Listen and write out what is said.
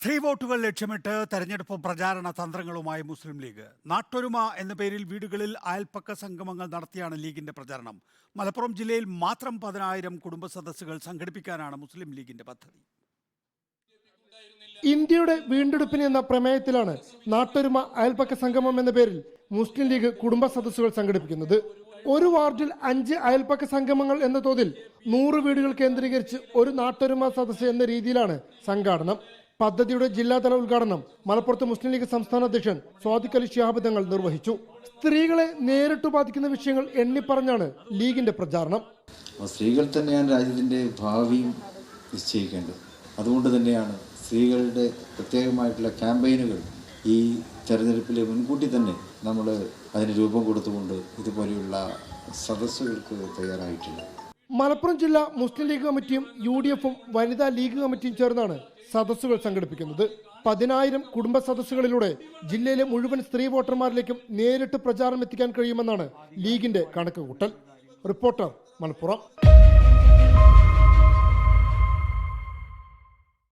സ്ത്രീ വോട്ടുകൾ ലക്ഷ്യമിട്ട് തെരഞ്ഞെടുപ്പ് പ്രചാരണ തന്ത്രങ്ങളുമായി മുസ്ലിം ലീഗ്. നാട്ടൊരുമ എന്ന പേരിൽ വീടുകളിൽ അയൽപ്പക്ക സംഗമങ്ങൾ നടത്തിയാണ് ലീഗിന്റെ പ്രചാരണം. മലപ്പുറം ജില്ലയിൽ മാത്രം 10,000 കുടുംബ സദസ്സുകൾ സംഘടിപ്പിക്കാനാണ് മുസ്ലിം ലീഗിന്റെ പദ്ധതി. ഇന്ത്യയുടെ വീണ്ടെടുപ്പിന് എന്ന പ്രമേയത്തിലാണ് നാട്ടൊരുമ അയൽപ്പക്ക സംഗമം എന്ന പേരിൽ മുസ്ലിം ലീഗ് കുടുംബ സദസ്സുകൾ സംഘടിപ്പിക്കുന്നത്. ഒരു വാർഡിൽ 5 അയൽപ്പക്ക സംഗമങ്ങൾ എന്ന തോതിൽ 100 വീടുകൾ കേന്ദ്രീകരിച്ച് ഒരു നാട്ടൊരുമ സദസ്സ് എന്ന രീതിയിലാണ് സംഘാടനം. പദ്ധതിയുടെ ജില്ലാതല ഉദ്ഘാടനം മലപ്പുറത്ത് മുസ്ലിം ലീഗ് സംസ്ഥാന അധ്യക്ഷൻ സ്വാദിഖ് അലി ശിഹാബ് തങ്ങൾ നിർവഹിച്ചു. സ്ത്രീകളെ നേരിട്ട് ബാധിക്കുന്ന വിഷയങ്ങൾ എണ്ണിപ്പറഞ്ഞാണ് ലീഗിന്റെ പ്രചാരണം. സ്ത്രീകൾ തന്നെയാണ് രാജ്യത്തിന്റെ ഭാവിയും നിശ്ചയിക്കേണ്ടത്. അതുകൊണ്ട് തന്നെയാണ് സ്ത്രീകളുടെ പ്രത്യേകമായിട്ടുള്ള ക്യാമ്പയിനുകൾ ഈ തെരഞ്ഞെടുപ്പിലെ മുൻകൂട്ടി തന്നെ നമ്മൾ അതിന് രൂപം കൊടുത്തുകൊണ്ട് ഇതുപോലെയുള്ള സദസ്സുകൾക്ക് തയ്യാറായിട്ടുണ്ട്. മലപ്പുറം ജില്ലാ മുസ്ലിം ലീഗ് കമ്മിറ്റിയും UDFും വനിതാ ലീഗ് കമ്മിറ്റിയും ചേർന്നാണ് സദസ്സുകൾ സംഘടിപ്പിക്കുന്നത്. 10,000 കുടുംബ സദസ്സുകളിലൂടെ ജില്ലയിലെ മുഴുവൻ സ്ത്രീ വോട്ടർമാരിലേക്കും നേരിട്ട് പ്രചാരണം എത്തിക്കാൻ കഴിയുമെന്നാണ് ലീഗിന്റെ കണക്കുകൂട്ടൽ. റിപ്പോർട്ടർ, മലപ്പുറം.